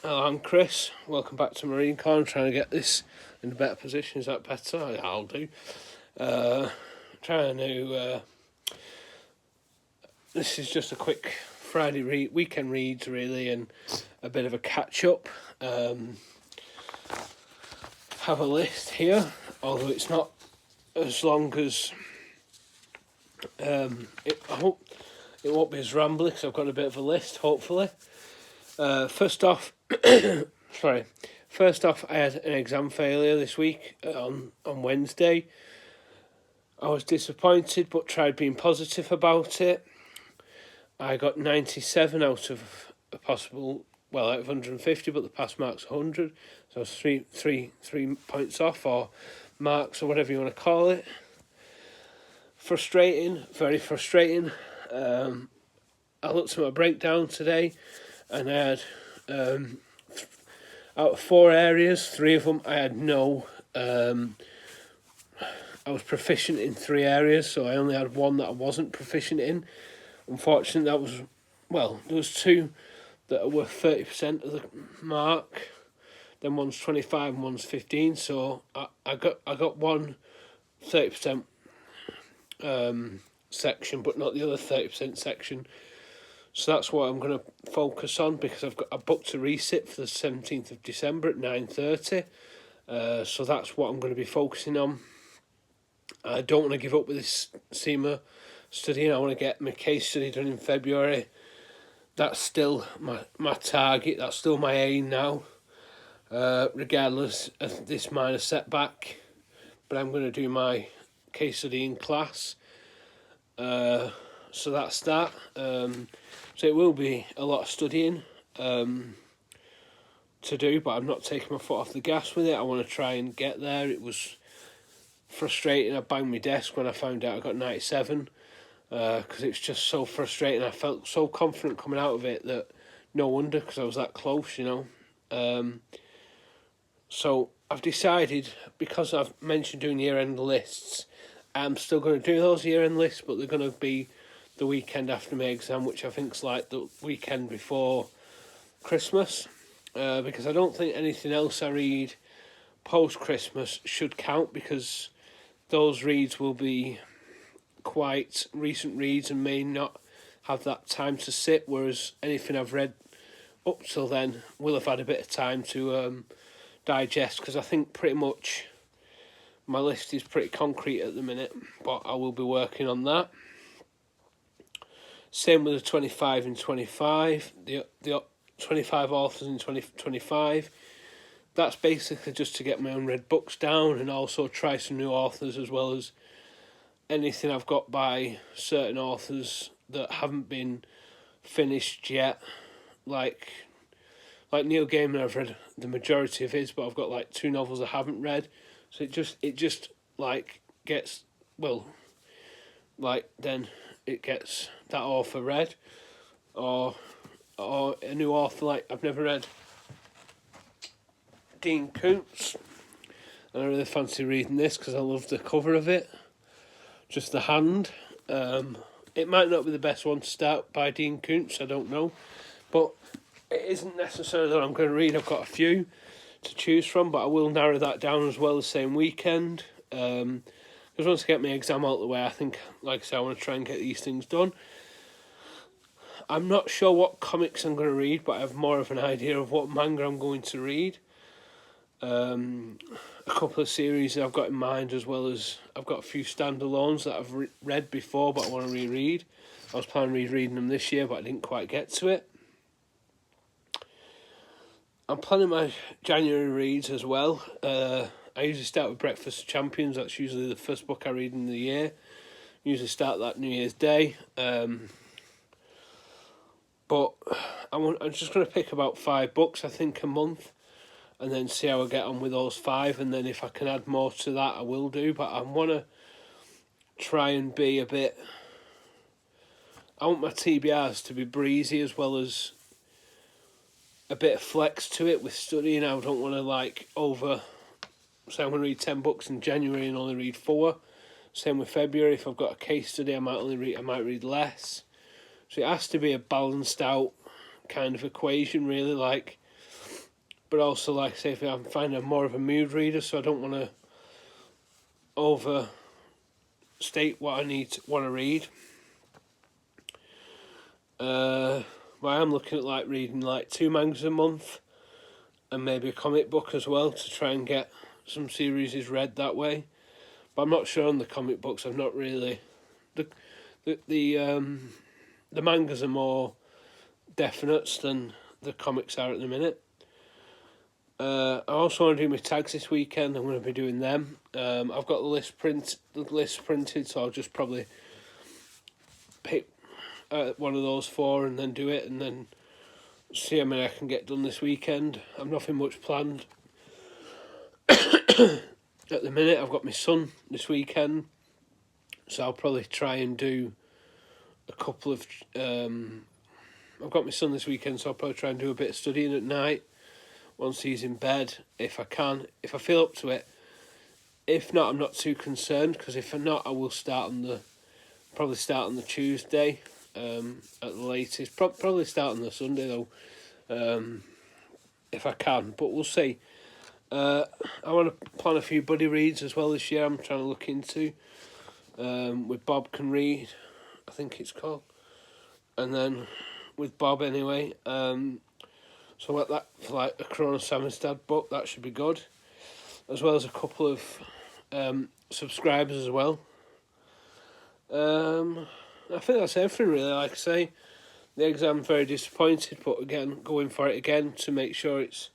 Hello, I'm Chris. Welcome back to Marine Corps. I'm trying to get this in a better position. Is that better? I'll do. Uh, trying to. This is just a quick weekend reads, really, and a bit of a catch up. Have a list here, although it's not as long as. I hope it won't be as rambly because I've got a bit of a list, hopefully. First off, sorry. First off, I had an exam failure this week on Wednesday. I was disappointed but tried being positive about it. I got 97 out of a possible, out of 150, but the pass mark's 100. So it's three points off, or marks, or whatever you want to call it. Frustrating, very frustrating. I looked at my breakdown today, and I had, out of 4 areas, 3 of them I had no. I was proficient in 3 areas, so I only had 1 that I wasn't proficient in. Unfortunately, there was 2 that were 30% of the mark. Then one's 25 and one's 15. So I got one 30% section, but not the other 30% section. So that's what I'm going to focus on, because I booked a resit for the 17th of December at 9:30. So that's what I'm going to be focusing on. I don't want to give up with this SEMA studying. I want to get my case study done in February. That's still my target. That's still my aim now, regardless of this minor setback. But I'm going to do my case study in class. So that's that. So it will be a lot of studying to do, but I'm not taking my foot off the gas with it. I want to try and get there. It was frustrating. I banged my desk when I found out I got 97, because it's just so frustrating. I felt so confident coming out of it that no wonder, because I was that close, So I've decided, because I've mentioned doing year-end lists, I'm still going to do those year-end lists, but they're going to be the weekend after my exam, which I think's like the weekend before Christmas, because I don't think anything else I read post-Christmas should count, because those reads will be quite recent reads and may not have that time to sit, whereas anything I've read up till then will have had a bit of time to digest, because I think pretty much my list is pretty concrete at the minute, but I will be working on that. Same with the 25 and 25, the 25 authors in 2025. That's basically just to get my unread books down and also try some new authors, as well as anything I've got by certain authors that haven't been finished yet. Like Neil Gaiman, I've read the majority of his, but I've got like 2 novels I haven't read. So it just gets, then it gets that author read, or a new author. Like, I've never read Dean Koontz, and I really fancy reading this because I love the cover of it, just the hand. It might not be the best one to start by Dean Koontz, I don't know, but it isn't necessarily that I'm going to read. I've got a few to choose from, but I will narrow that down as well the same weekend. Because once I get my exam out of the way, I think, like I say, I want to try and get these things done. I'm not sure what comics I'm going to read, but I have more of an idea of what manga I'm going to read. A couple of series that I've got in mind, as well as I've got a few standalones that I've read before but I want to reread. I was planning on rereading them this year, but I didn't quite get to it. I'm planning my January reads as well. I usually start with Breakfast of Champions. That's usually the first book I read in the year. Usually start that New Year's Day. But I'm just going to pick about 5 books, I think, a month, and then see how I get on with those 5. And then if I can add more to that, I will do. But I want to try and be a bit... I want my TBRs to be breezy, as well as a bit of flex to it with studying. I don't want to say I'm going to read 10 books in January and only read 4. Same with February. If I've got a case study, I might read less. So it has to be a balanced out kind of equation, really. Like, but also, like I say, if I'm finding I'm more of a mood reader, so I don't want to overstate what I want to read. But I am looking at like reading like 2 mangas a month, and maybe a comic book as well to try and get some series read that way. But I'm not sure on the comic books. I've not really the mangas are more definites than the comics are at the minute. I also want to do my tags this weekend. I'm going to be doing them. I've got the list printed, so I'll just probably pick one of those 4 and then do it, and then see how many I can get done this weekend. I've nothing much planned at the minute. I've got my son this weekend, so I'll probably try and do a couple of. I've got my son this weekend, so I'll probably try and do a bit of studying at night once he's in bed, if I can, if I feel up to it. If not, I'm not too concerned, because if I'm not, I will probably start on the Tuesday at the latest. Probably start on the Sunday though, if I can, but we'll see. I want to plan a few buddy reads as well this year. I'm trying to look into with Bob Can Read, I think it's called, and then with Bob anyway. So like that for like a Cronus Samistad book, that should be good, as well as a couple of subscribers as well. I think that's everything really. Like I say, the exam's very disappointed, but again, going for it again to make sure it's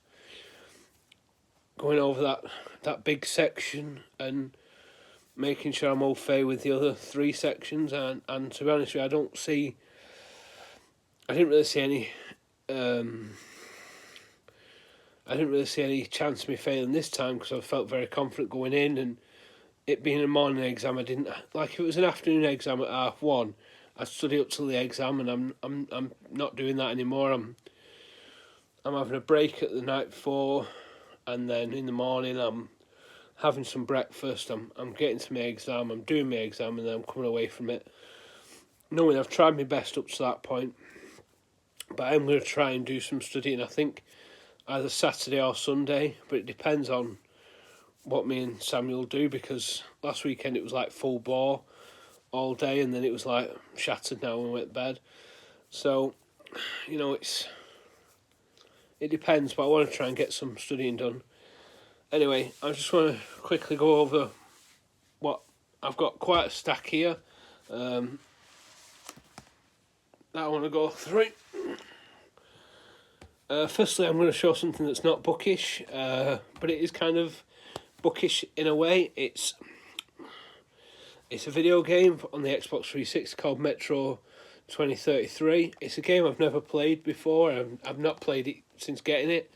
going over that big section and making sure I'm au fait with the other 3 sections. And to be honest with you, I didn't really see any chance of me failing this time, because I felt very confident going in, and it being a morning exam, I didn't like. If it was an afternoon exam at 1:30, I'd study up till the exam, and I'm not doing that anymore. I'm having a break at the night before, and then in the morning I'm having some breakfast. I'm getting to my exam. I'm doing my exam, and then I'm coming away from it, knowing I've tried my best up to that point. But I'm going to try and do some studying. I think either Saturday or Sunday, but it depends on what me and Samuel do, because last weekend it was like full bore all day, and then it was like shattered now when we went to bed. So, it depends, but I want to try and get some studying done. Anyway, I just want to quickly go over what I've got. Quite a stack here that I want to go through. Firstly, I'm going to show something that's not bookish, but it is kind of bookish in a way. It's a video game on the Xbox 360 called Metro 2033. It's a game I've never played before. I've not played it since getting it.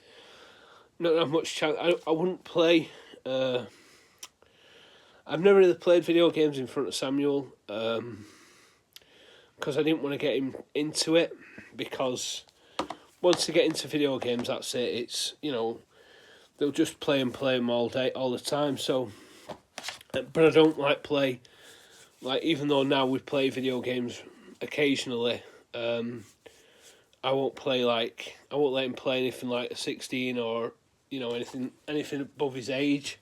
Not have much chance. I wouldn't play. I've never really played video games in front of Samuel, because I didn't want to get him into it, because once they get into video games, that's it. It's, they'll just play them all day, all the time. So, but I don't play, even though now we play video games occasionally, I won't let him play anything like a 16 or, anything above his age.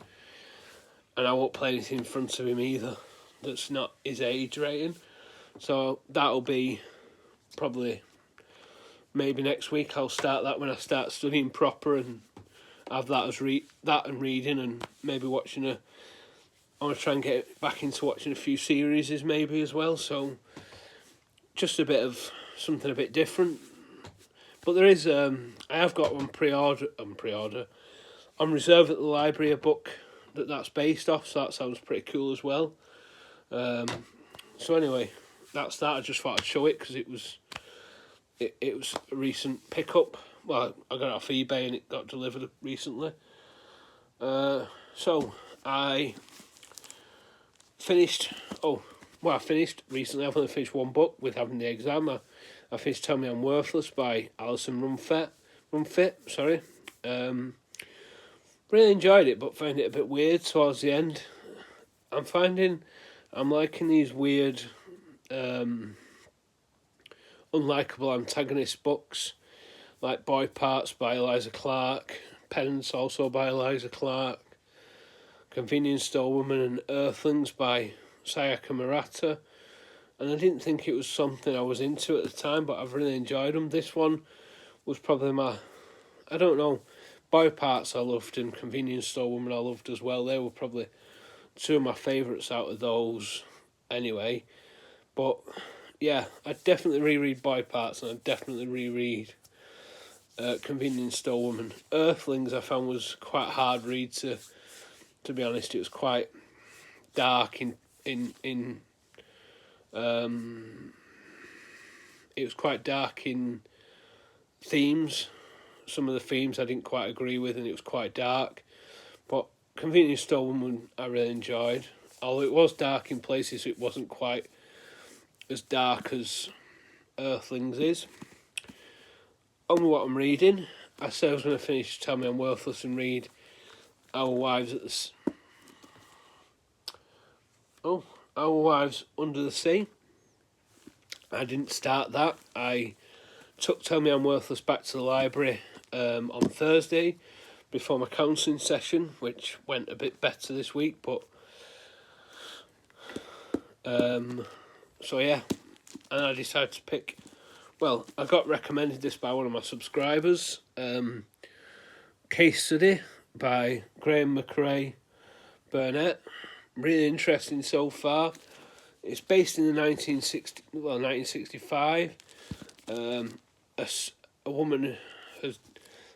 And I won't play anything in front of him either that's not his age rating. So that'll be probably maybe next week. I'll start that when I start studying proper, and have that as and reading, and maybe watching I want to try and get back into watching a few series maybe as well. So just a bit of something a bit different. But there is I have got one on reserve at the library, a book that's based off, so that sounds pretty cool as well. So anyway, that's that. I just thought I'd show it because it was a recent pickup. Well, I got it off eBay and it got delivered recently. So I finished. I finished recently. I've only finished one book with having the exam. I finished Tell Me I'm Worthless by Alison Runfit. Sorry. Really enjoyed it, but found it a bit weird towards the end. I'm liking these weird, unlikable antagonist books, like Boy Parts by Eliza Clark, Penance, also by Eliza Clark. Convenience Store Woman and Earthlings by Sayaka Murata. And I didn't think it was something I was into at the time, but I've really enjoyed them. This one was probably I don't know, Boy Parts I loved and Convenience Store Woman I loved as well. They were probably two of my favourites out of those anyway. But yeah, I'd definitely reread Boy Parts and I'd definitely reread Convenience Store Woman. Earthlings I found was quite a hard read to be honest. It was quite dark it was quite dark in themes. Some of the themes I didn't quite agree with, and it was quite dark. But Convenience Store Woman I really enjoyed. Although it was dark in places, it wasn't quite as dark as Earthlings is. On what I'm reading, I said I was going to finish Tell Me I'm Worthless and read Our Wives Under the Sea. I didn't start that. I took Tell Me I'm Worthless back to the library on Thursday before my counselling session, which went a bit better this week, but so yeah, and I decided to pick, well, I got recommended this by one of my subscribers, Case Study by Graham McRae Burnett. Really interesting so far. It's based in the 1965. A woman has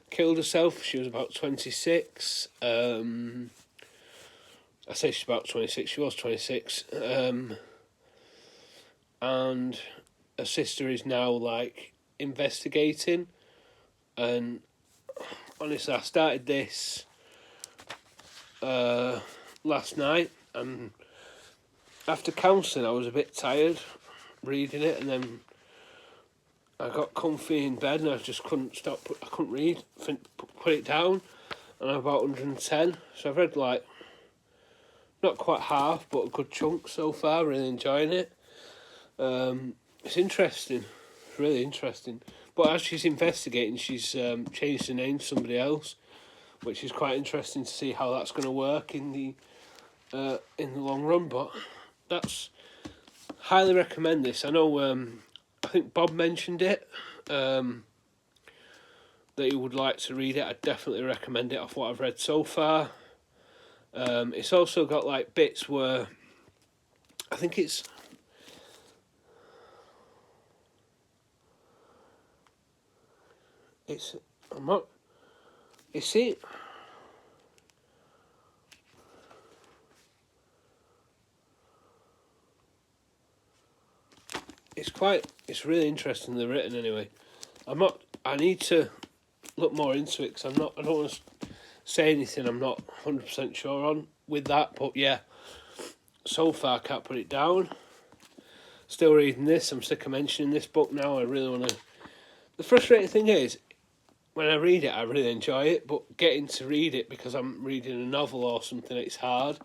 killed herself. She was about 26. I say she's about 26. She was 26. And her sister is now like investigating. And honestly, I started this last night, and after counselling, I was a bit tired reading it, and then I got comfy in bed, and I just couldn't stop. I couldn't read. Put it down, and I'm about 110. So I've read like not quite half, but a good chunk so far. Really enjoying it. It's interesting, really interesting. But as she's investigating, she's changed the name to somebody else, which is quite interesting to see how that's going to work in the long run. But that's highly recommend this. I know. I think Bob mentioned it. That he would like to read it. I definitely recommend it off what I've read so far. It's also got like bits where I think it's I'm not. Is it? It's really interestingly written anyway. I need to look more into it because I don't want to say anything I'm not 100% sure on with that, but yeah, so far I can't put it down. Still reading this. I'm sick of mentioning this book now. I really want to. The frustrating thing is, when I read it, I really enjoy it, but getting to read it because I'm reading a novel or something, it's hard.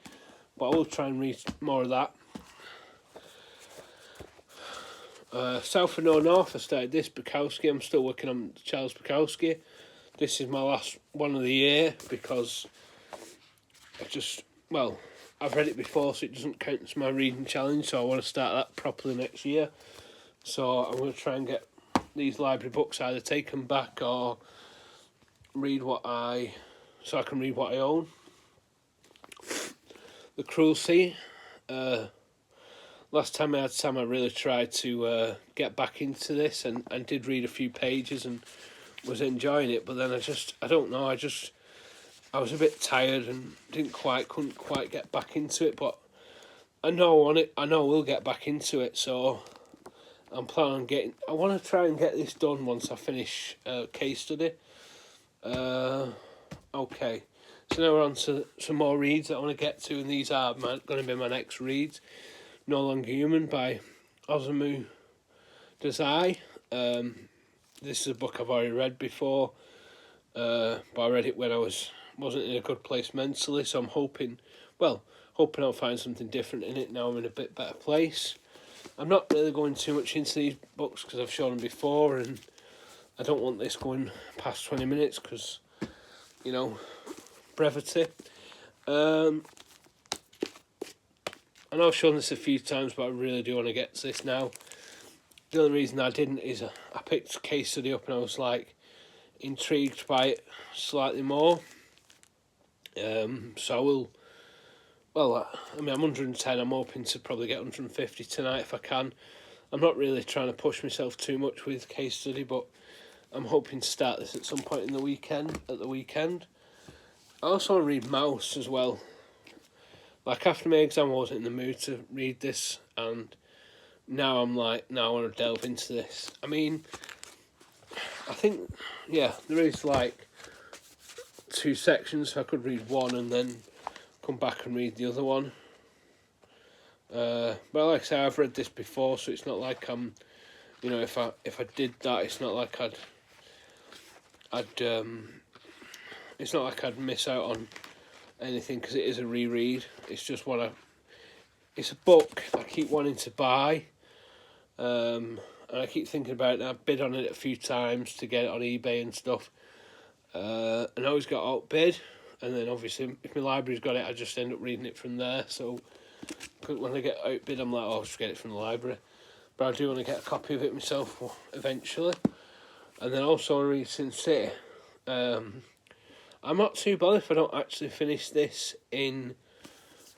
But I will try and read more of that. South and No North, I started this, Bukowski. I'm still working on Charles Bukowski. This is my last one of the year because I've read it before, so it doesn't count as my reading challenge, so I want to start that properly next year. So I'm going to try and get these library books either taken back or so I can read what I own. The Cruel Sea. Last time I had Sam, I really tried to get back into this and did read a few pages and was enjoying it, but then I don't know, I was a bit tired and couldn't quite get back into it, but I know I will get back into it, so I'm planning on I want to try and get this done once I finish Case Study. Okay, so now we're on to some more reads that I want to get to, and these are going to be my next reads. No Longer Human by Osamu Dazai. This is a book I've already read before, but I read it when I wasn't in a good place mentally, so I'm hoping I'll find something different in it now I'm in a bit better place. I'm not really going too much into these books because I've shown them before, and I don't want this going past 20 minutes because you know, brevity. I know I've shown this a few times, but I really do want to get to this now. The only reason I didn't is I picked Case Study up and I was like intrigued by it slightly more. So I will. Well, I mean, I'm 110. I'm hoping to probably get 150 tonight if I can. I'm not really trying to push myself too much with Case Study, but I'm hoping to start this at some point in the weekend. At the weekend, I also want to read Mouse as well. Like, after my exam, I wasn't in the mood to read this, and now I'm like, now I want to delve into this. I mean, I think, yeah, there is like 2 sections, so I could read one and then come back and read the other one. But like I say, I've read this before, so it's not like I'm, you know, if I did that, it's not like it's not like I'd miss out on anything, because it is a reread. It's just it's a book I keep wanting to buy, and I keep thinking about it. I've bid on it a few times to get it on eBay and stuff, and I always got outbid, and then obviously if my library's got it, I just end up reading it from there. So when I get outbid, I'm like, oh, I'll just get it from the library. But I do want to get a copy of it myself eventually. And then also on Read Sin City, I'm not too bothered if I don't actually finish this in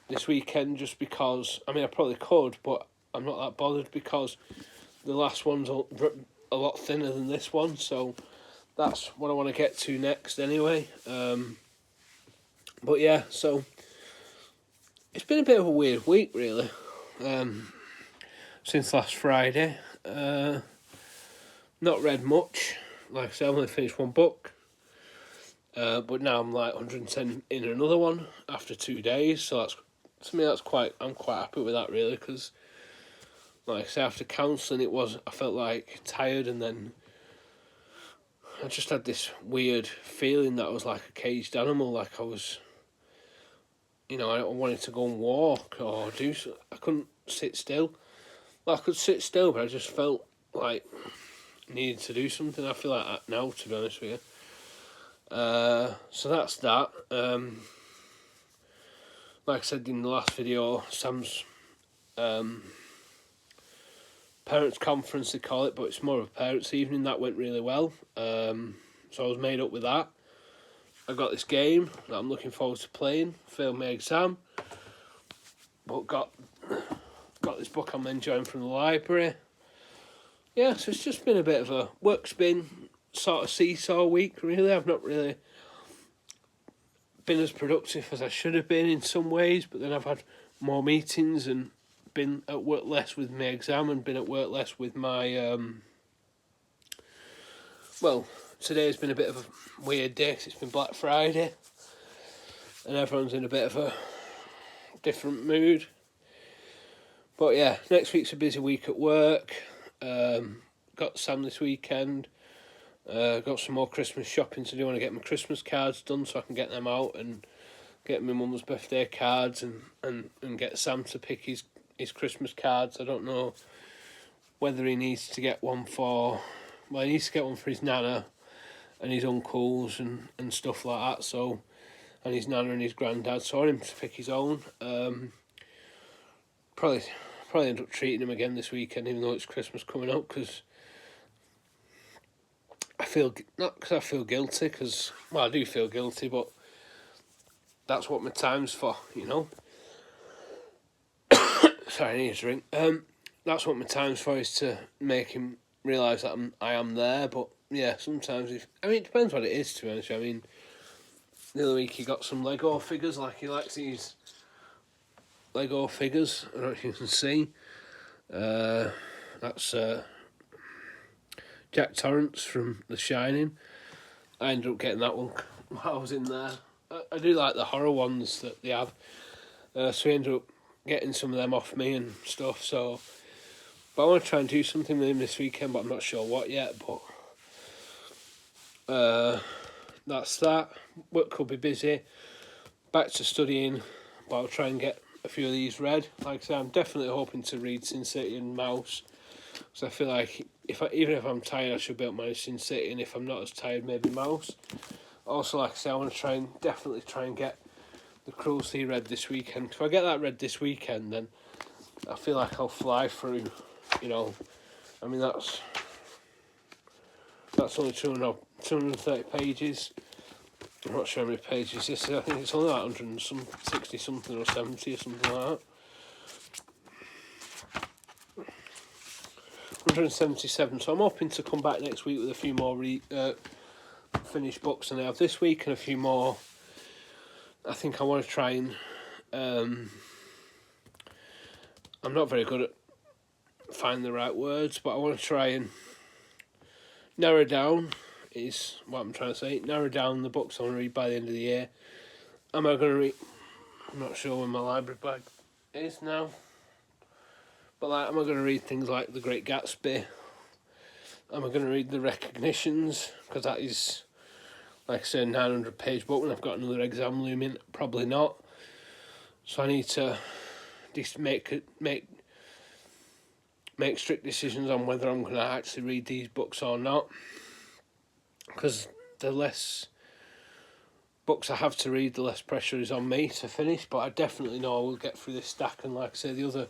this weekend, just because, I mean, I probably could, but I'm not that bothered because the last one's a lot thinner than this one, so that's what I want to get to next anyway. But yeah, so it's been a bit of a weird week, really, since last Friday. Not read much. Like I said, I've only finished one book. But now I'm like 110 in another one after 2 days, so that's, to me, I'm quite happy with that, really, because like I say, after counselling, I felt like tired, and then I just had this weird feeling that I was like a caged animal, like I was, you know, I wanted to go and walk or do so. I couldn't sit still. Well, I could sit still, but I just felt like I needed to do something. I feel like that now, to be honest with you. So that's that. Like I said in the last video, Sam's parents' conference, they call it, but it's more of a parents' evening. That went really well. So I was made up with that. I got this game that I'm looking forward to playing. Failed my exam, but got this book I'm enjoying from the library. Yeah, so it's just been a bit of a work's been sort of seesaw week, really. I've not really been as productive as I should have been in some ways, but then I've had more meetings and been at work less with my exam and been at work less with my well, today's been a bit of a weird day because it's been Black Friday and everyone's in a bit of a different mood. But yeah, next week's a busy week at work. Got Sam this weekend. Got some more Christmas shopping to do. I want to get my Christmas cards done so I can get them out and get my mum's birthday cards and get Sam to pick his Christmas cards. I don't know whether he needs to get one for... Well, he needs to get one for his nana and his uncles and stuff like that. So, and his nana and his granddad. So I want him to pick his own. Probably end up treating him again this weekend, even though it's Christmas coming up, because not because I feel guilty, because, well, I do feel guilty, but that's what my time's for, you know. Sorry, I need a drink. That's what my time's for, is to make him realise that I am there. But yeah, sometimes it depends what it is, to be honest. I mean, the other week he got some Lego figures, like he likes these Lego figures. I don't know if you can see. That's Jack Torrance from The Shining. I ended up getting that one while I was in there. I do like the horror ones that they have. So we ended up getting some of them off me and stuff. So, but I want to try and do something with him this weekend, but I'm not sure what yet. But that's that. Work could be busy. Back to studying, but I'll try and get a few of these read. Like I say, I'm definitely hoping to read Sin City and Mouse. So I feel like even if I'm tired, I should be able to manage Sin City, and if I'm not as tired, maybe Mouse. Also, like I say, I want to definitely try and get the Cruelty read this weekend. If I get that read this weekend, then I feel like I'll fly through, you know. I mean, that's only 230 pages. I'm not sure how many pages this is. I think it's only like 160 something or 70 or something like that. 177. So I'm hoping to come back next week with a few more finished books than I have this week, and a few more. I think I want to try and. I'm not very good at finding the right words, but I want to try and narrow down. Is what I'm trying to say. Narrow down the books I want to read by the end of the year. Am I going to read? I'm not sure when my library bag is now. But like, am I going to read things like The Great Gatsby? Am I going to read The Recognitions? Because that is, like I said, a 900-page book, and I've got another exam looming. Probably not. So I need to just make strict decisions on whether I'm going to actually read these books or not. Because the less books I have to read, the less pressure is on me to finish. But I definitely know I will get through this stack. And like I say, the other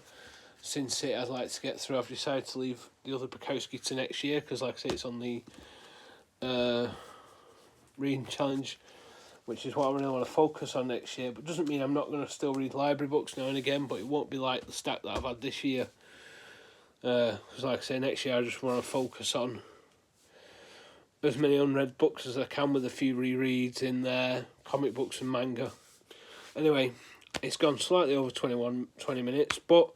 Sin City I'd like to get through. I've decided to leave the other Bukowski to next year because, like I say, it's on the reading challenge, which is what I really want to focus on next year. But doesn't mean I'm not going to still read library books now and again, but it won't be like the stack that I've had this year. Because like I say, next year I just want to focus on as many unread books as I can, with a few rereads in there, comic books and manga. Anyway, it's gone slightly over 20 minutes, but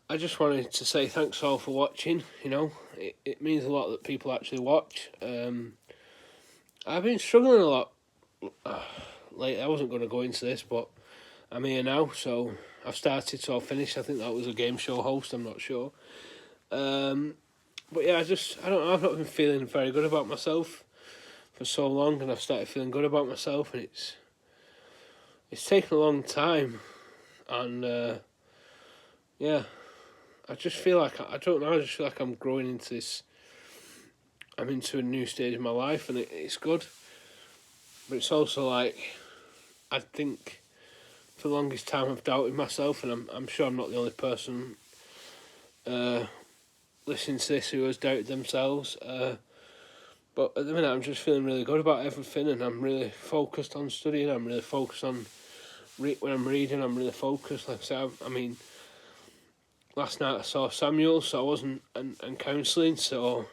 I just wanted to say thanks all for watching. You know, it means a lot that people actually watch. I've been struggling a lot lately. I wasn't going to go into this, but I'm here now, so I've started, so I'll finish. I think that was a game show host, I'm not sure. But yeah, I don't know, I've not been feeling very good about myself for so long, and I've started feeling good about myself, and it's taken a long time, and yeah, I just feel like, I don't know, I just feel like I'm growing into this, I'm into a new stage of my life, and it's good, but it's also like, I think for the longest time I've doubted myself, and I'm sure I'm not the only person listening to this who has doubted themselves, but at the minute I'm just feeling really good about everything, and I'm really focused on studying. I'm really focused on when I'm reading. I'm really focused. Like I said, I mean, last night I saw Samuel, so I wasn't and counselling, so,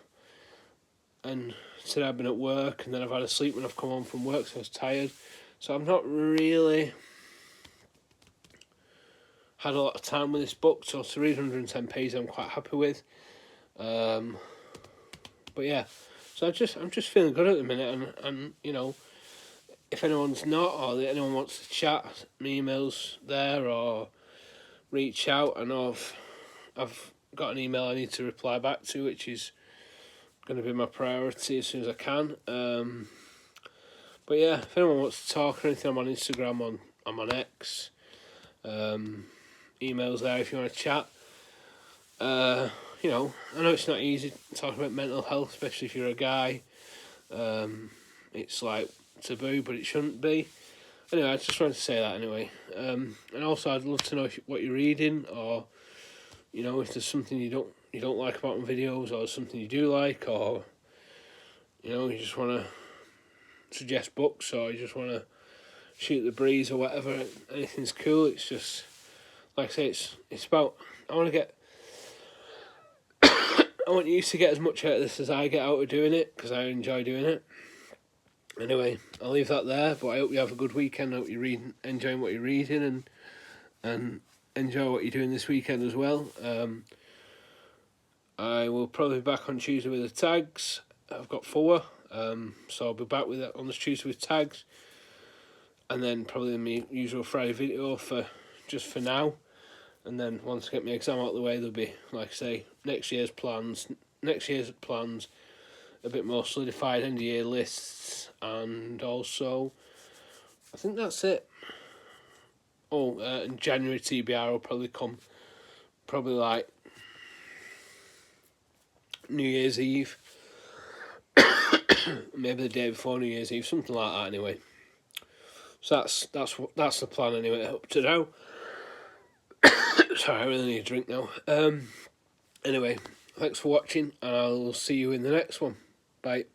and today I've been at work, and then I've had a sleep when I've come home from work, so I was tired, so I've not really had a lot of time with this book. So to read 110 pages I'm quite happy with. But yeah, so I'm just feeling good at the minute, and you know, if anyone's not, or anyone wants to chat, my email's there, or reach out. I know I've got an email I need to reply back to, which is going to be my priority as soon as I can. But yeah, if anyone wants to talk or anything, I'm on Instagram, I'm on X. Emails there if you want to chat. You know, I know it's not easy talking about mental health, especially if you're a guy. It's like taboo, but it shouldn't be. Anyway, I just wanted to say that anyway. And also, I'd love to know what you're reading, or you know, if there's something you don't like about my videos, or something you do like, or you know, you just want to suggest books, or you just want to shoot the breeze or whatever. Anything's cool. It's just, like I say, it's about, I want you to get as much out of this as I get out of doing it, because I enjoy doing it. Anyway, I'll leave that there, but I hope you have a good weekend. I hope you're enjoying what you're reading, and enjoy what you're doing this weekend as well. I will probably be back on Tuesday with the tags. I've got 4, so I'll be back with it on this Tuesday with tags, and then probably my usual Friday video for now. And then once I get my exam out of the way, there'll be, like I say, next year's plans, a bit more solidified end of year lists, and also, I think that's it. Oh, in January TBR will probably come, probably like New Year's Eve. maybe the day before New Year's Eve, something like that. Anyway, so that's the plan anyway up to now. Sorry, I really need a drink now. Anyway, thanks for watching, and I'll see you in the next one. Bye.